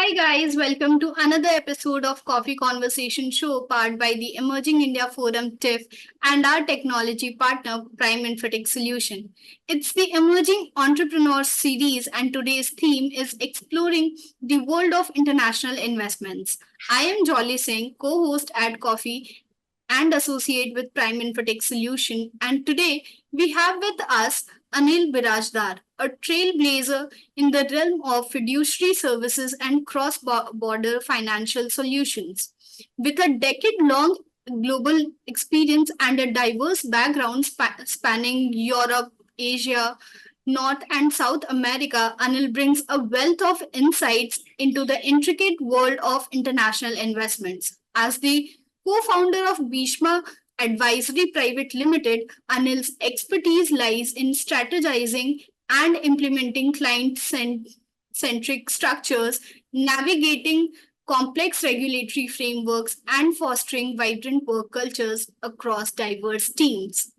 Hi guys, welcome to another episode of Coffee Conversation Show powered by the Emerging India Forum TIF and our technology partner Prime Infotech Solution. It's the Emerging Entrepreneurs series and today's theme is exploring the world of international investments. I am Jolly Singh, co-host at Coffee and associate with Prime Infotech Solution, and today we have with us Anil Birajdar, a trailblazer in the realm of fiduciary services and cross border financial solutions. With a decade long global experience and a diverse background spanning Europe, Asia, North and South America, Anil brings a wealth of insights into the intricate world of international investments. As the co founder of Bhishma Advisory Private Limited, Anil's expertise lies in strategizing and implementing client-centric structures, navigating complex regulatory frameworks, and fostering vibrant work cultures across diverse teams.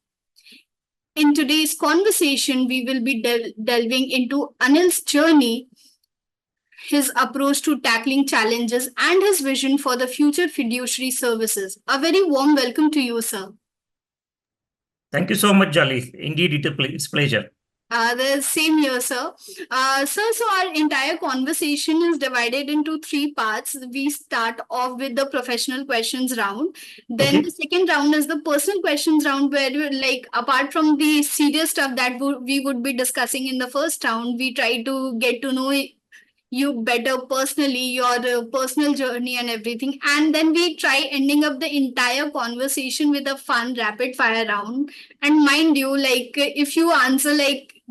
In today's conversation, we will be delving into Anil's journey, his approach to tackling challenges, and his vision for the future fiduciary services. A very warm welcome to you, sir. Thank you so much, Jolly. Indeed, it's a pleasure. The same here, sir. So our entire conversation is divided into three parts. We start off with the professional questions round. Then the second round is the personal questions round, where apart from the serious stuff that we would be discussing in the first round, we try to get to know you better personally, your personal journey and everything. And then we try ending up the entire conversation with a fun rapid fire round. And mind you, if you answer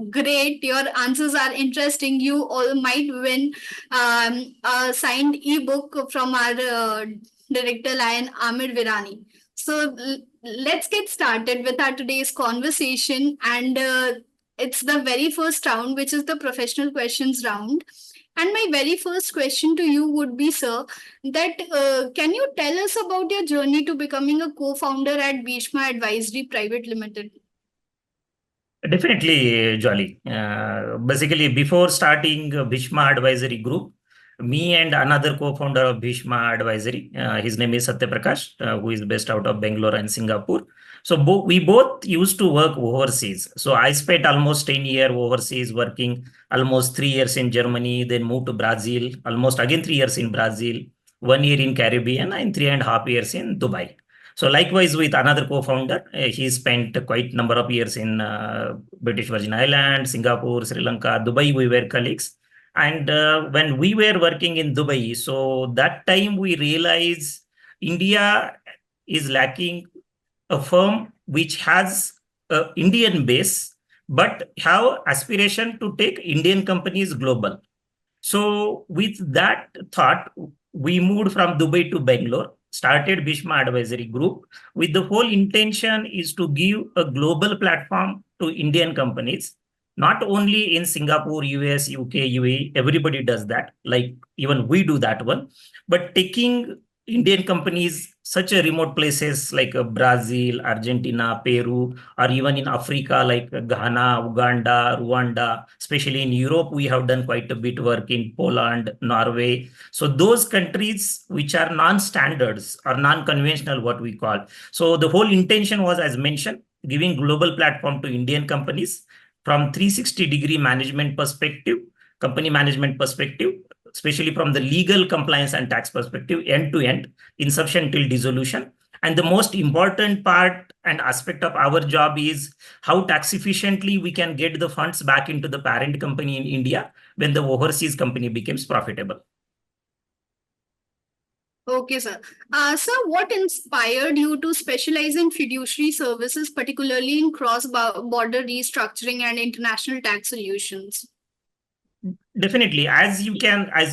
great, your answers are interesting, you all might win a signed ebook from our director Lion Amir Virani. So let's get started with our today's conversation. And it's the very first round, which is the professional questions round. And my very first question to you would be, sir, that can you tell us about your journey to becoming a co-founder at Bhishma Advisory Private Limited? Definitely, Jolly. Basically, before starting Bhishma Advisory Group, me and another co-founder of Bhishma Advisory, his name is Satya Prakash, who is based out of Bangalore and Singapore. So we both used to work overseas. So I spent almost 10 years overseas working, almost 3 years in Germany, then moved to Brazil, almost again 3 years in Brazil, 1 year in Caribbean, and 3.5 years in Dubai. So likewise with another co-founder, he spent quite a number of years in British Virgin Islands, Singapore, Sri Lanka, Dubai. We were colleagues. And when we were working in Dubai, so that time we realized India is lacking a firm which has an Indian base, but have aspiration to take Indian companies global. So with that thought, we moved from Dubai to Bangalore, started Bhishma Advisory Group with the whole intention is to give a global platform to Indian companies, not only in Singapore, US, UK, UAE, everybody does that, like even we do that one, but taking Indian companies such a remote places like Brazil, Argentina, Peru, or even in Africa like Ghana, Uganda, Rwanda, especially in Europe, we have done quite a bit work in Poland, Norway. So those countries which are non-standards or non-conventional, what we call. So the whole intention was, as mentioned, giving global platform to Indian companies from 360-degree management perspective, company management perspective, especially from the legal compliance and tax perspective, end to end, inception till dissolution. And the most important part and aspect of our job is how tax efficiently we can get the funds back into the parent company in India when the overseas company becomes profitable. Okay, sir. Sir, what inspired you to specialize in fiduciary services, particularly in cross-border restructuring and international tax solutions? Definitely, as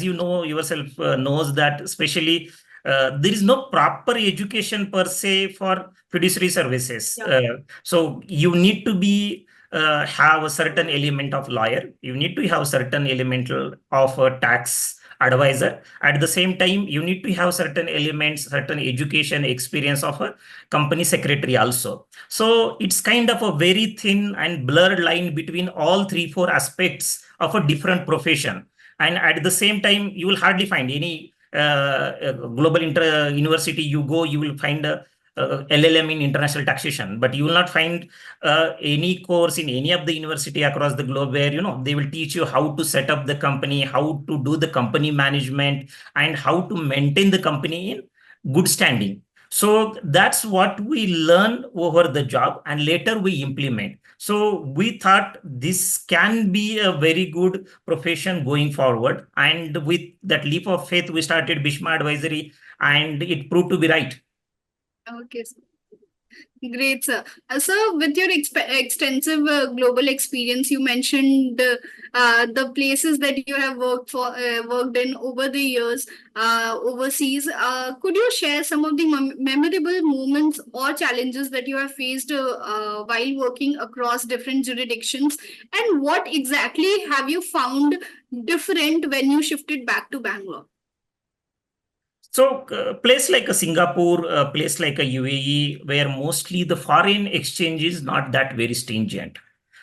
you know yourself knows that especially there is no proper education per se for fiduciary services. Yeah. So you need to be have a certain element of lawyer. You need to have certain element of a tax advisor. At the same time, you need to have certain elements, certain education experience of a company secretary also. So it's kind of a very thin and blurred line between all 3-4 aspects of a different profession. And at the same time, you will hardly find any global university you go, you will find a LLM in international taxation, but you will not find any course in any of the university across the globe where they will teach you how to set up the company, how to do the company management, and how to maintain the company in good standing. So that's what we learn over the job, and later we implement. So we thought this can be a very good profession going forward. And with that leap of faith, we started Bhishma Advisory, and it proved to be right. Okay, sir. Great, sir. Sir, with your extensive global experience, you mentioned the places that you have worked in over the years overseas. Could you share some of the memorable moments or challenges that you have faced while working across different jurisdictions? And what exactly have you found different when you shifted back to Bangalore? So, place like a Singapore, a place like a UAE, where mostly the foreign exchange is not that very stringent.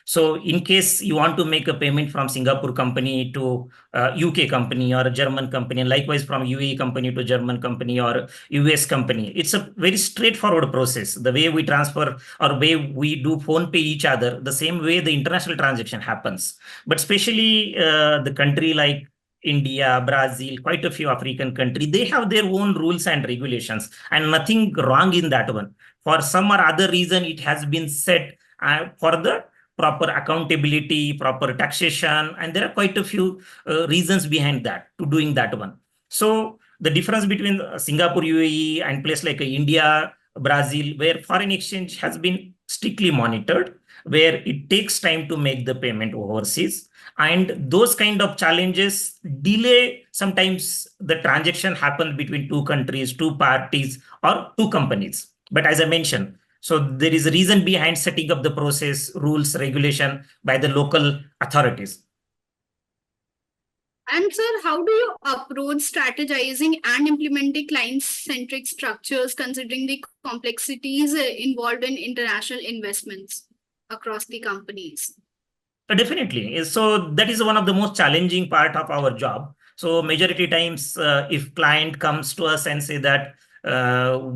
So, in case you want to make a payment from Singapore company to UK company or a German company, and likewise from UAE company to German company or US company, it's a very straightforward process. The way we transfer or way we do phone pay each other, the same way the international transaction happens. But especially the country like India, Brazil, quite a few African countries, they have their own rules and regulations, and nothing wrong in that one. For some or other reason, it has been set for the proper accountability, proper taxation, and there are quite a few reasons behind that to doing that one. So the difference between Singapore, UAE, and place like India, Brazil, where foreign exchange has been strictly monitored, where it takes time to make the payment overseas, and those kind of challenges delay sometimes the transaction happen between two countries, two parties, or two companies. But as I mentioned, so there is a reason behind setting up the process, rules, regulation by the local authorities. And sir, how do you approach strategizing and implementing client-centric structures considering the complexities involved in international investments across the companies? Definitely. So that is one of the most challenging part of our job. So majority times, if client comes to us and say that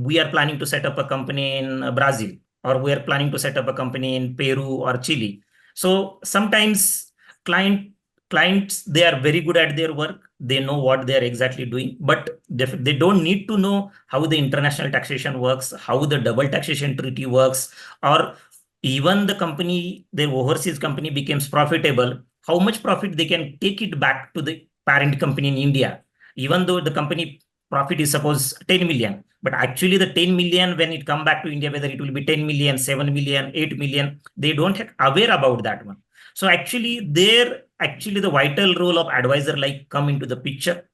we are planning to set up a company in Brazil, or we are planning to set up a company in Peru or Chile. So sometimes clients, they are very good at their work. They know what they are exactly doing, but they don't need to know how the international taxation works, how the double taxation treaty works, or even the company, their overseas company becomes profitable, how much profit they can take it back to the parent company in India, even though the company profit is suppose 10 million, but actually the 10 million, when it come back to India, whether it will be 10 million, 7 million, 8 million, they don't have aware about that one. So actually the vital role of advisor like come into the picture.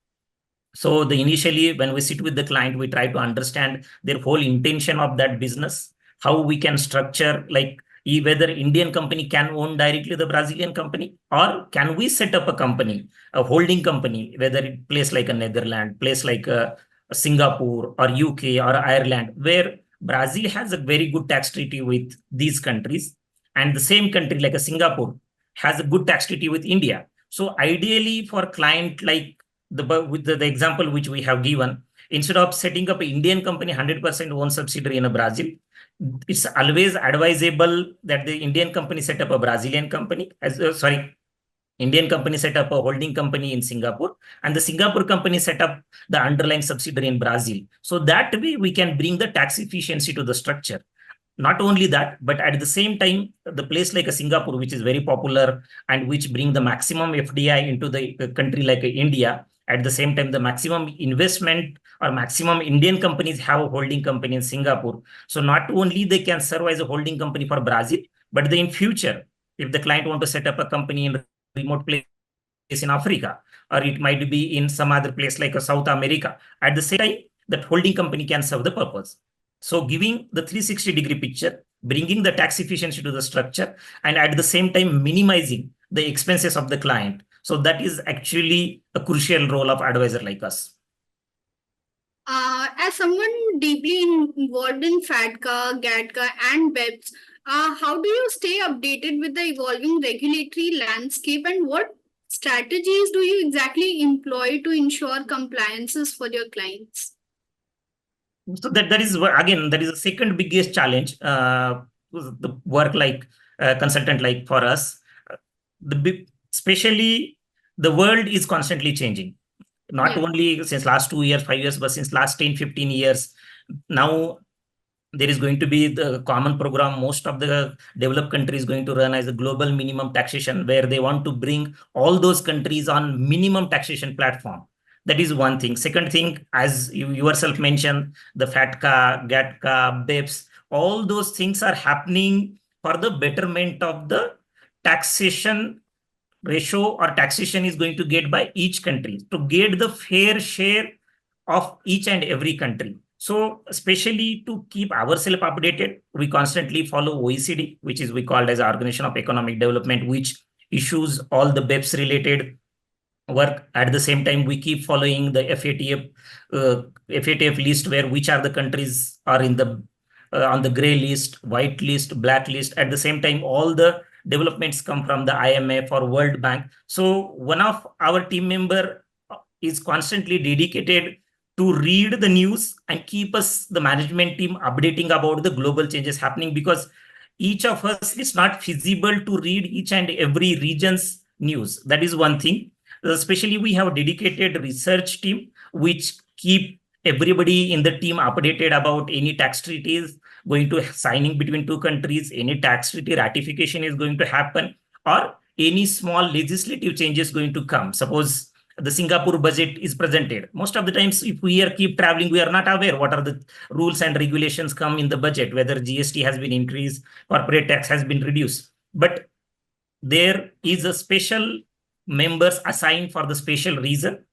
So the initially when we sit with the client, we try to understand their whole intention of that business, how we can structure, like whether Indian company can own directly the Brazilian company, or can we set up a company, a holding company, whether it place like a Netherlands, place like a Singapore or UK or Ireland, where Brazil has a very good tax treaty with these countries, and the same country like a Singapore has a good tax treaty with India. So ideally for client like with the example which we have given, instead of setting up an Indian company 100% own subsidiary in a Brazil, it's always advisable that the Indian company set up a Brazilian company, Indian company set up a holding company in Singapore, and the Singapore company set up the underlying subsidiary in Brazil. So that way we can bring the tax efficiency to the structure. Not only that, but at the same time, the place like a Singapore, which is very popular and which bring the maximum FDI into the country like India, at the same time, the maximum investment or maximum Indian companies have a holding company in Singapore. So not only they can serve as a holding company for Brazil, but in future, if the client want to set up a company in a remote place in Africa, or it might be in some other place like a South America, at the same time, that holding company can serve the purpose. So giving the 360-degree picture, bringing the tax efficiency to the structure, and at the same time minimizing the expenses of the client. So that is actually a crucial role of advisor like us. As someone deeply involved in FATCA, GATCA, and BEPS, how do you stay updated with the evolving regulatory landscape, and what strategies do you exactly employ to ensure compliances for your clients? So that is again, that is the second biggest challenge. The work like consultant like for us, especially the world is constantly changing. Not Yeah. only since last 2 years, 5 years, but since last 10, 15 years. Now there is going to be the common program most of the developed countries going to run as a global minimum taxation, where they want to bring all those countries on minimum taxation platform. That is one thing. Second thing, as you yourself mentioned, the FATCA, GATCA, BEPS, all those things are happening for the betterment of the taxation ratio or taxation is going to get by each country to get the fair share of each and every country. So especially to keep ourselves updated, we constantly follow OECD, which is we called as Organization of Economic Development, which issues all the BEPS related work. At the same time, we keep following the FATF list, where which are the countries are in the on the gray list, white list, black list. At the same time, all the developments come from the IMF or World Bank. So one of our team member is constantly dedicated to read the news and keep us, the management team, updating about the global changes happening, because each of us is not feasible to read each and every region's news. That is one thing. Especially we have a dedicated research team which keep everybody in the team updated about any tax treaties going to signing between two countries, any tax treaty ratification is going to happen, or any small legislative changes going to come. Suppose the Singapore budget is presented. Most of the times, if we are keep traveling, we are not aware what are the rules and regulations come in the budget, whether GST has been increased, corporate tax has been reduced. But there is a special members assigned for the special region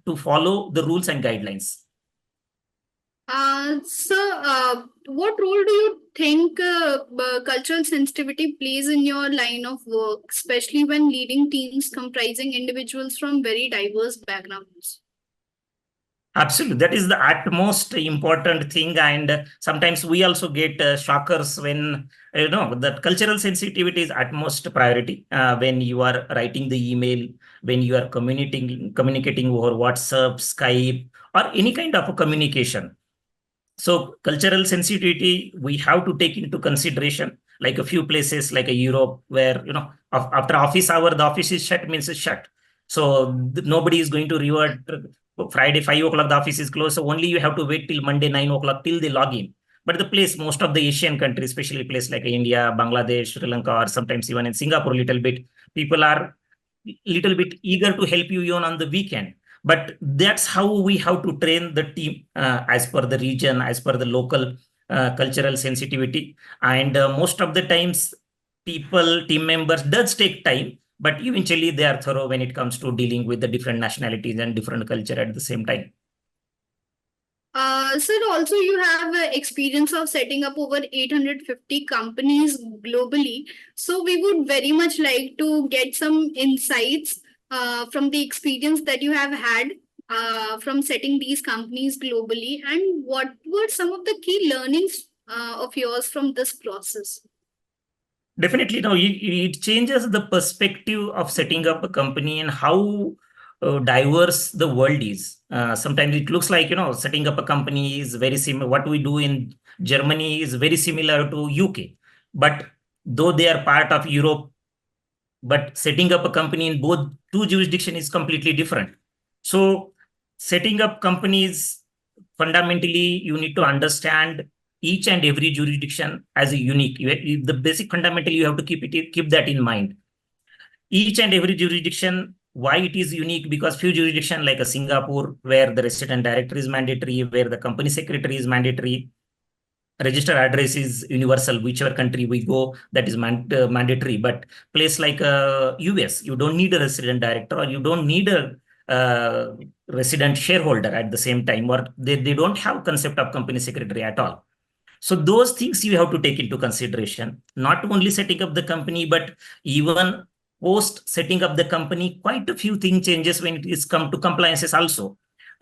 to follow the rules and guidelines. What role do you think cultural sensitivity plays in your line of work, especially when leading teams comprising individuals from very diverse backgrounds? Absolutely, that is the utmost important thing, and sometimes we also get shockers when that cultural sensitivity is utmost priority when you are writing the email, when you are communicating over WhatsApp, Skype, or any kind of a communication. So cultural sensitivity we have to take into consideration. Like a few places like a Europe, where after office hour the office is shut, means it's shut. So nobody is going to revert. Friday 5 o'clock the office is closed, so only you have to wait till Monday 9 o'clock till they log in. But the place, most of the Asian countries, especially place like India, Bangladesh, Sri Lanka, or sometimes even in Singapore, little bit people are little bit eager to help you even on the weekend. But that's how we have to train the team as per the region, as per the local cultural sensitivity. And most of the times team members does take time, but eventually they are thorough when it comes to dealing with the different nationalities and different culture at the same time. Sir, also you have experience of setting up over 850 companies globally. So we would very much like to get some insights from the experience that you have had from setting these companies globally, and what were some of the key learnings of yours from this process? Definitely, no, it changes the perspective of setting up a company and how diverse the world is. Sometimes it looks like, setting up a company is very similar. What we do in Germany is very similar to UK. But though they are part of Europe, but setting up a company in both two jurisdictions is completely different. So setting up companies, fundamentally, you need to understand each and every jurisdiction as a unique. The basic fundamental you have to keep that in mind. Each and every jurisdiction, why it is unique? Because few jurisdiction like a Singapore, where the resident director is mandatory, where the company secretary is mandatory, register address is universal, whichever country we go, that is mandatory. But place like US, you don't need a resident director, or you don't need a resident shareholder at the same time, or they don't have concept of company secretary at all. So those things you have to take into consideration, not only setting up the company, but even post setting up the company, quite a few things changes when it is come to compliances also.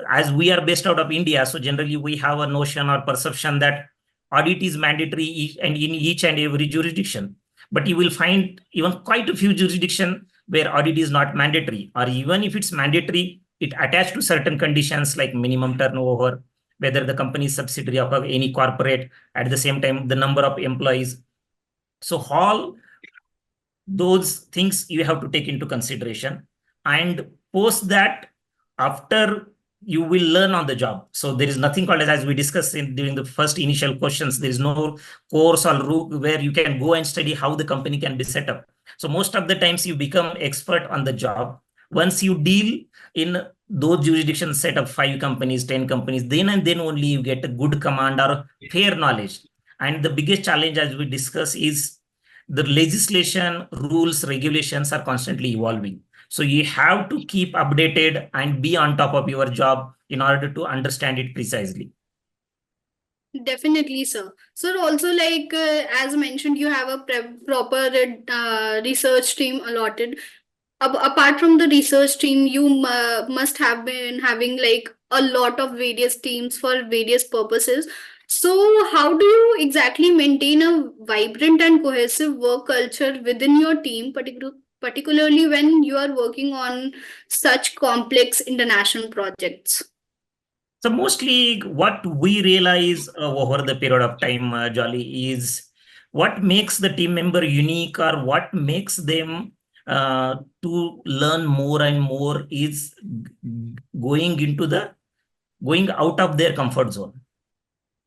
As we are based out of India, so generally we have a notion or perception that audit is mandatory and in each and every jurisdiction. But you will find even quite a few jurisdictions where audit is not mandatory, or even if it's mandatory, it attached to certain conditions like minimum turnover, whether the company is subsidiary of any corporate, at the same time, the number of employees. So all those things you have to take into consideration, and post that, after, you will learn on the job. So there is nothing called as we discussed during the first initial questions, there is no course or route where you can go and study how the company can be set up. So most of the times you become expert on the job once you deal in those jurisdictions, set up 5 companies, 10 companies, then and then only you get a good command or fair knowledge. And the biggest challenge, as we discuss, is the legislation, rules, regulations are constantly evolving. So you have to keep updated and be on top of your job in order to understand it precisely. Definitely, sir. So also, like as mentioned, you have a proper research team allotted. Apart from the research team, you must have been having like a lot of various teams for various purposes. So, how do you exactly maintain a vibrant and cohesive work culture within your team, particularly when you are working on such complex international projects? So mostly what we realize over the period of time, Jolly, is what makes the team member unique, or what makes them to learn more and more is going into the going out of their comfort zone.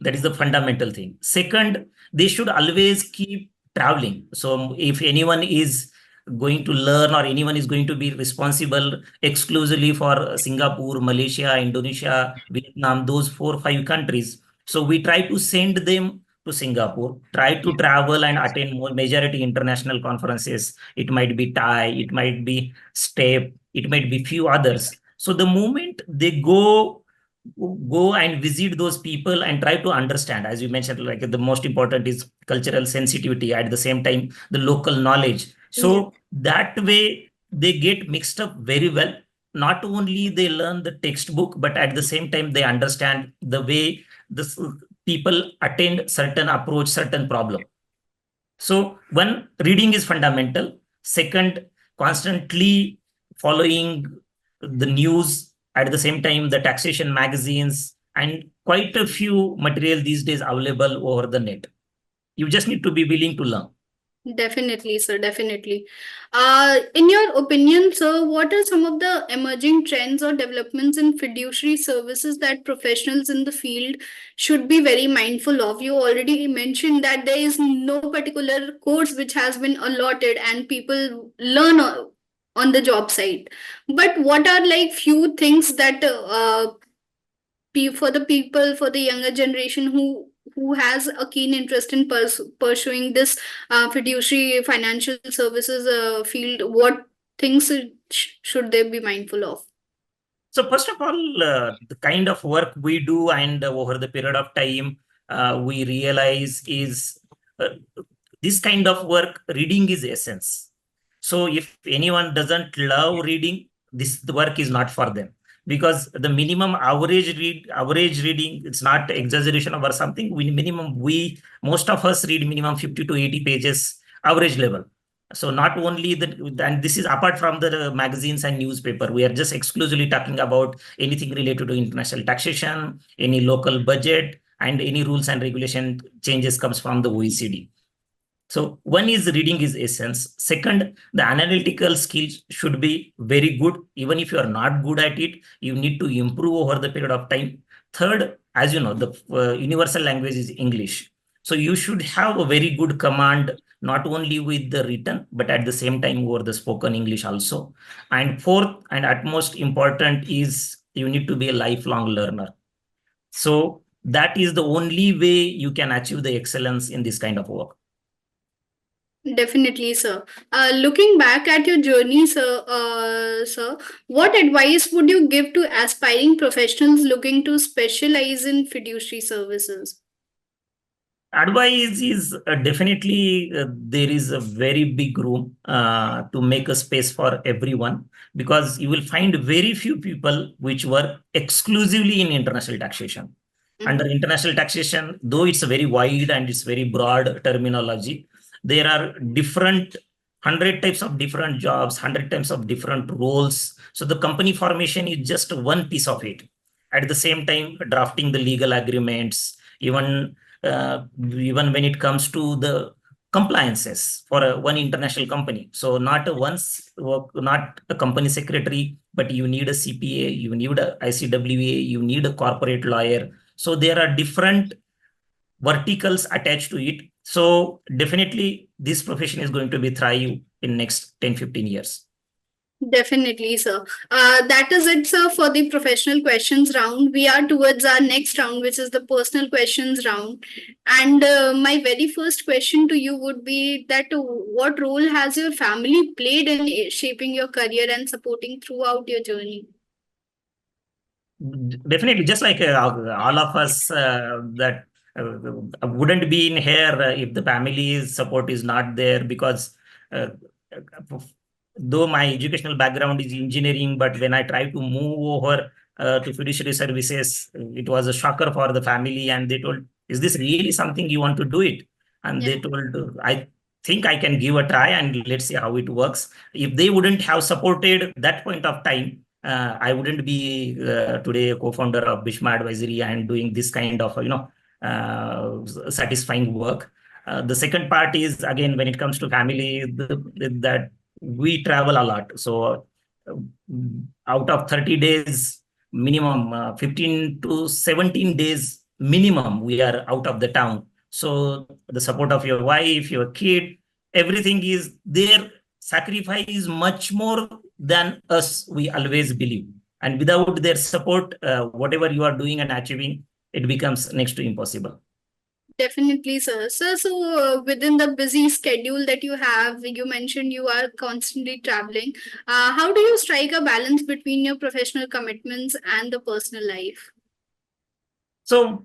That is the fundamental thing. Second, they should always keep traveling. So if anyone is going to learn, or anyone is going to be responsible exclusively for Singapore, Malaysia, Indonesia, Vietnam, those 4 or 5 countries, so we try to send them to Singapore, try to travel and attend more majority international conferences. It might be Thai, it might be STEP, it might be few others. So the moment they go and visit those people and try to understand, as you mentioned, like the most important is cultural sensitivity, at the same time the local knowledge. So that way they get mixed up very well. Not only they learn the textbook, but at the same time they understand the way the people attend certain approach, certain problem. So one, reading is fundamental. Second, constantly following the news, at the same time the taxation magazines, and quite a few material these days available over the net. You just need to be willing to learn. Definitely, sir. Definitely. In your opinion, sir, what are some of the emerging trends or developments in fiduciary services that professionals in the field should be very mindful of? You already mentioned that there is no particular course which has been allotted and people learn on the job site. But what are like few things that for the people, for the younger generation who has a keen interest in pursuing this fiduciary financial services field, what things should they be mindful of? So first of all, the kind of work we do, and over the period of time, we realize is this kind of work, reading is essence. So if anyone doesn't love reading, this the work is not for them, because the minimum average reading, it's not exaggeration or something. We most of us read minimum 50 to 80 pages average level. So not only and this is apart from the magazines and newspaper, we are just exclusively talking about anything related to international taxation, any local budget, and any rules and regulation changes comes from the OECD. So one is reading is essence. Second, the analytical skills should be very good. Even if you are not good at it, you need to improve over the period of time. Third, as you know, the universal language is English. So you should have a very good command, not only with the written, but at the same time over the spoken English also. And fourth, and at most important, is you need to be a lifelong learner. So that is the only way you can achieve the excellence in this kind of work. Definitely, sir. Looking back at your journey, sir, what advice would you give to aspiring professionals looking to specialize in fiduciary services? Advice is definitely there is a very big room to make a space for everyone, because you will find very few people which work exclusively in international taxation. Under international taxation, though it's a very wide and it's very broad terminology, there are different 100 types of different jobs, 100 types of different roles. So the company formation is just one piece of it. At the same time, drafting the legal agreements, even when it comes to the compliances for one international company. So not a company secretary, but you need a CPA, you need a ICWA, you need a corporate lawyer. So there are different verticals attached to it. So definitely this profession is going to be thrive in next 10-15 years. Definitely, sir. That is it, sir, for the professional questions round. We are towards our next round, which is the personal questions round. And my very first question to you would be that what role has your family played in shaping your career and supporting throughout your journey? Definitely, just like all of us that wouldn't be in here if the family's support is not there, because uh, though my educational background is engineering, but when I tried to move over to fiduciary services, it was a shocker for the family, and they told, "Is this really something you want to do it?" And Yeah. they told, "I think I can give a try, and let's see how it works." If they wouldn't have supported that point of time, I wouldn't be today a co-founder of Bishma Advisory and doing this kind of satisfying work. The second part is, again, when it comes to family, that we travel a lot. So uh, out of 30 days minimum, 15 to 17 days minimum, we are out of the town. So the support of your wife, your kid, everything is there. Sacrifice is much more than us, we always believe. And without their support, whatever you are doing and achieving, it becomes next to impossible. Definitely, sir. Sir, so within the busy schedule that you have, you mentioned you are constantly traveling. How do you strike a balance between your professional commitments and the personal life? So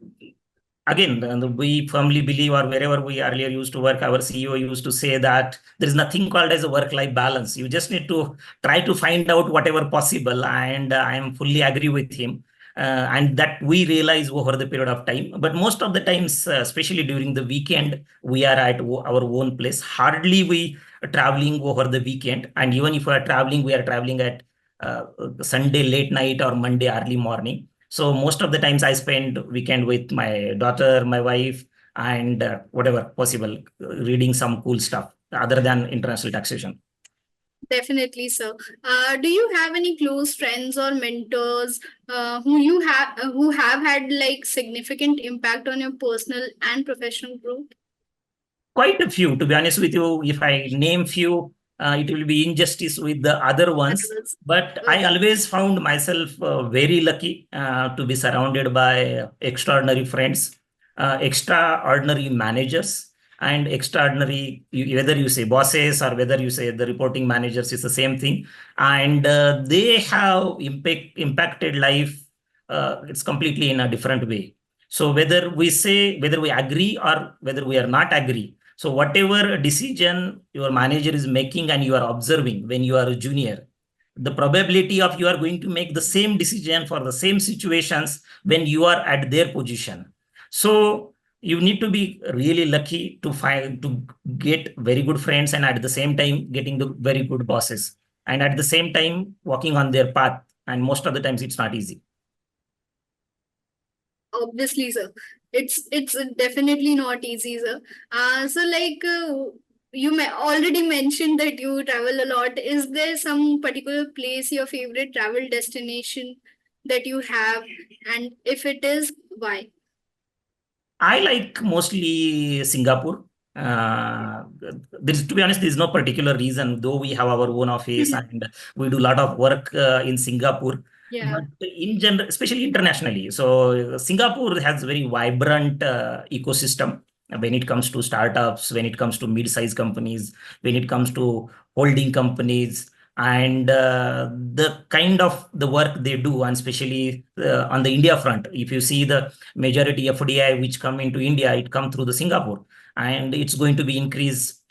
again, we firmly believe, or wherever we earlier used to work, our CEO used to say that there is nothing called as a work-life balance. You just need to try to find out whatever possible, and I am fully agree with him. And that we realize over the period of time. But most of the times, especially during the weekend, we are at our own place. Hardly we are traveling over the weekend, and even if we are traveling, we are traveling at Sunday late night or Monday early morning. So most of the times I spend weekend with my daughter, my wife, and whatever possible, reading some cool stuff other than international taxation. Definitely, sir. Do you have any close friends or mentors who have had like significant impact on your personal and professional growth? Quite a few, to be honest with you. If I name few, it will be injustice with the other ones. Others. But I Okay. always found myself very lucky to be surrounded by extraordinary friends, extraordinary managers, and extraordinary, whether you say bosses or whether you say the reporting managers, it's the same thing. And they have impacted life. It's completely in a different way. So whether we agree or whether we are not agree, so whatever decision your manager is making and you are observing when you are a junior, the probability of you are going to make the same decision for the same situations when you are at their position. So you need to be really lucky to get very good friends, and at the same time getting the very good bosses, and at the same time walking on their path. And most of the times it's not easy. Obviously, sir. It's definitely not easy, sir. So like you may already mentioned that you travel a lot. Is there some particular place, your favorite travel destination that you have, and if it is, why? I like mostly Singapore. To be honest, there's no particular reason, though we have our own office and we do a lot of work in Singapore. Yeah. But in general, especially internationally, so Singapore has very vibrant ecosystem when it comes to startups, when it comes to mid-sized companies, when it comes to holding companies, and the kind of the work they do, and especially on the India front. If you see the majority FDI which come into India, it come through the Singapore, and it's going to be increased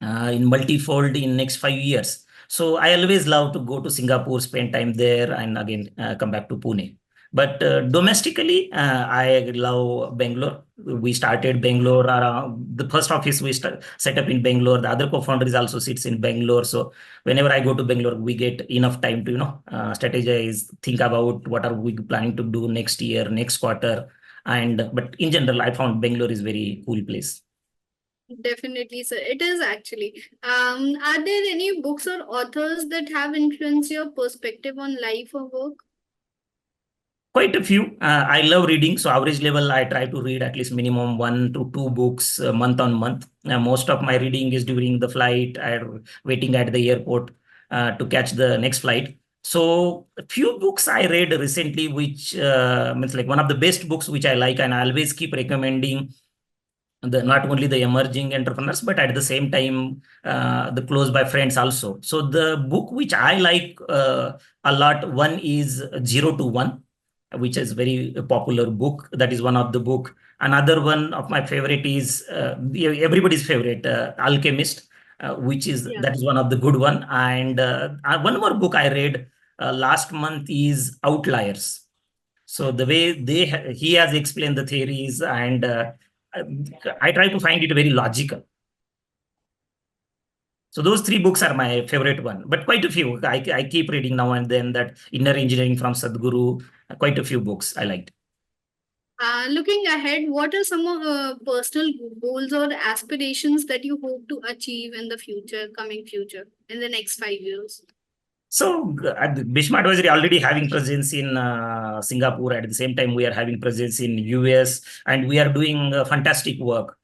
in multifold in next 5 years. So I always love to go to Singapore, spend time there, and again come back to Pune. But domestically, I love Bangalore. We started Bangalore. The first office we set up in Bangalore. The other co-founder is also sits in Bangalore. So whenever I go to Bangalore, we get enough time to strategize, think about what are we planning to do next year, next quarter. And but in general, I found Bangalore is very cool place. Definitely, sir. It is actually. Are there any books or authors that have influenced your perspective on life or work? Quite a few. I love reading. So average level, I try to read at least minimum 1 to 2 books month on month. Most of my reading is during the flight or waiting at the airport to catch the next flight. So a few books I read recently, which means like one of the best books which I like, and I always keep recommending the not only the emerging entrepreneurs, but at the same time the close by friends also. So the book which I like a lot, one is 0 to 1, which is very popular book. That is one of the book. Another one of my favorite is everybody's favorite, Alchemist, which is Yeah. that is one of the good one. And one more book I read last month is Outliers. So the way he has explained the theories, and I try to find it very logical. So those three books are my favorite one, but quite a few. I keep reading now and then, that Inner Engineering from Sadhguru, quite a few books I liked. Looking ahead, what are some personal goals or aspirations that you hope to achieve in the future, coming future, in the next 5 years? So Bishma Advisory already having presence in Singapore. At the same time, we are having presence in US, and we are doing fantastic work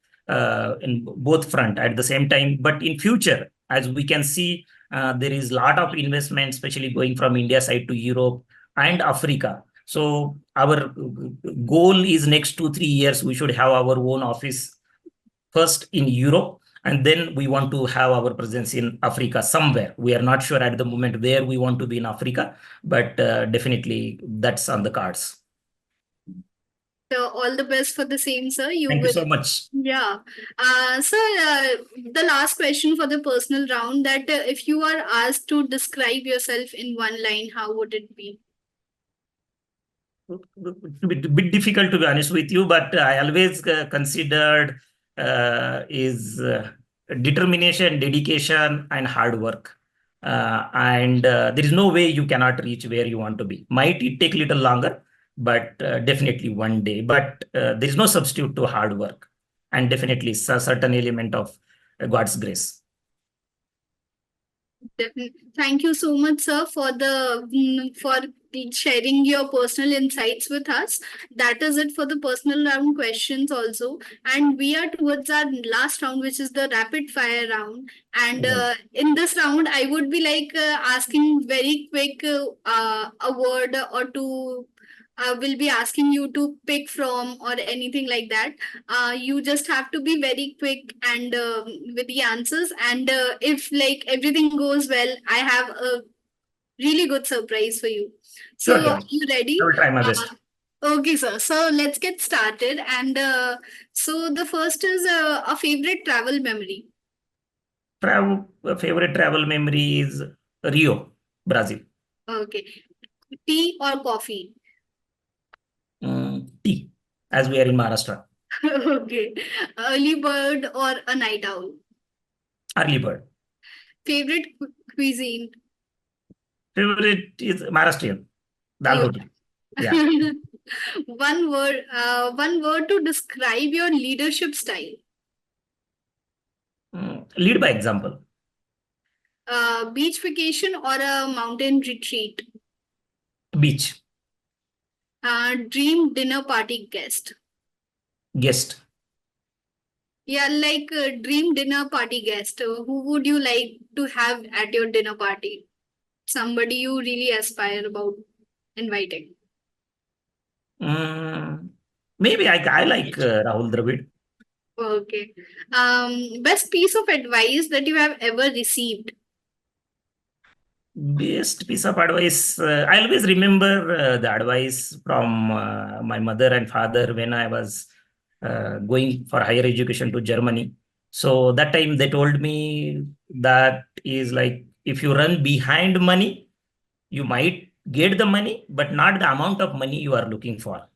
in both front at the same time. But in future, as we can see, there is a lot of investment, especially going from India side to Europe and Africa. So our goal is next 2 3 years we should have our own office first in Europe, and then we want to have our presence in Africa somewhere. We are not sure at the moment where we want to be in Africa, but definitely that's on the cards. So all the best for the same, sir. You Thank you will. so much. Yeah. The last question for the personal round, that if you are asked to describe yourself in one line, how would it be? Bit difficult to be honest with you, but I always considered is determination, dedication, and hard work. And there is no way you cannot reach where you want to be. Might it take a little longer, but definitely one day. But there is no substitute to hard work, and definitely a certain element of God's grace. Definitely. Thank you so much, sir, for for sharing your personal insights with us. That is it for the personal round questions also. And we are towards our last round, which is the rapid fire round. And in this round, I would be like asking very quick a word or two. Will be asking you to pick from or anything like that. You just have to be very quick and with the answers. And if like everything goes well, I have a really good surprise for you. So Sure, are you ready? I will try my best. Okay, sir. So let's get started. And so the first is a favorite travel memory. Favorite travel memory is Rio, Brazil. Okay. Tea or coffee? Tea, as we are in Maharashtra. Okay. Early bird or a night owl? Early bird. Favorite cuisine? Favorite is Maharashtrian. Dal roti. Yeah. One word to describe your leadership style. Lead by example. Beach vacation or a mountain retreat? Beach. Dream dinner party guest. Guest. Yeah, like dream dinner party guest. Who would you like to have at your dinner party? Somebody you really aspire about inviting. Maybe I like Rahul Dravid. Okay. Best piece of advice that you have ever received. Best piece of advice. I always remember the advice from my mother and father when I was going for higher education to Germany. So that time they told me that is like, if you run behind money, you might get the money, but not the amount of money you are looking for.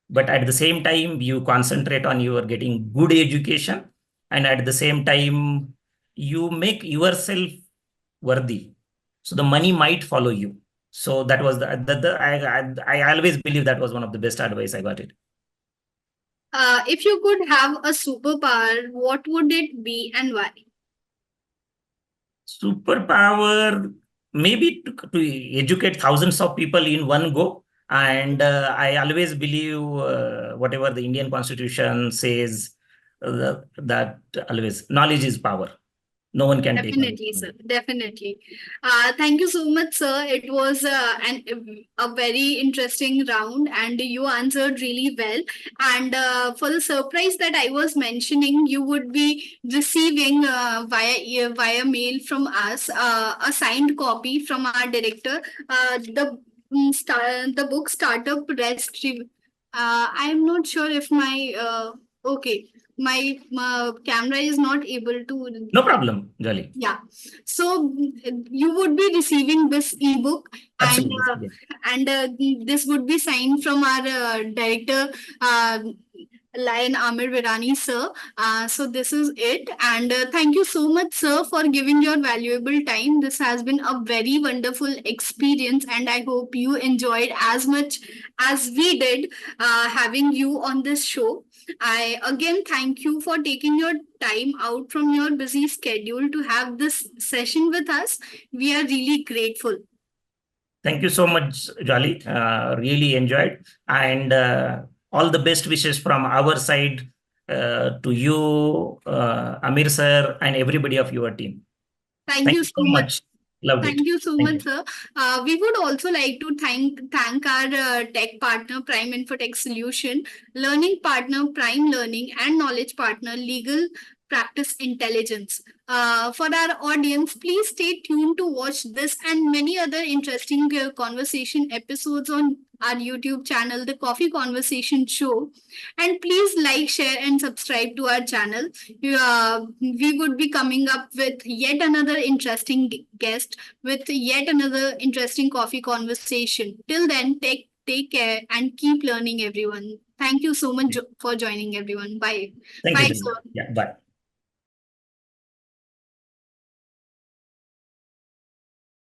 But at the same time, you concentrate on your getting good education, and at the same time, you make yourself worthy. So the money might follow you. So that was I always believe that was one of the best advice I got it. If you could have a superpower, what would it be and why? Superpower, maybe to educate thousands of people in one go. And I always believe whatever the Indian Constitution says, that always knowledge is power. No one can take knowledge Definitely, from sir. you. Definitely. Thank you so much, sir. It was a very interesting round, and you answered really well. And for the surprise that I was mentioning, you would be receiving via mail from us a signed copy from our director. The book Startup Rest. I am not sure if my okay, my camera is not able to. No problem, Jolly. Yeah. So you would be receiving this ebook, and Absolutely. Yeah. this would be signed from our director, uh, Lion Amir Virani, sir. So this is it, and thank you so much, sir, for giving your valuable time. This has been a very wonderful experience, and I hope you enjoyed as much as we did having you on this show. I again thank you for taking your time out from your busy schedule to have this session with us. We are really grateful. Thank you so much, Jolly. Really enjoyed. And all the best wishes from our side to you, Amir sir, and everybody of your team. Thank Thank you you so so much. much. Loved it. Thank you so Thank much, you. sir. We would also like to thank our tech partner, Prime Infotech Solution, learning partner, Prime Learning, and knowledge partner, Legal Practice Intelligence. For our audience, please stay tuned to watch this and many other interesting conversation episodes on our YouTube channel, The Coffee Conversation Show. And please like, share, and subscribe to our channel. We would be coming up with yet another interesting guest with yet another interesting coffee conversation. Till then, take care and keep learning, everyone. Thank you so much for joining, everyone. Bye. Thank you, Bye, Jolly. sir. Yeah, bye.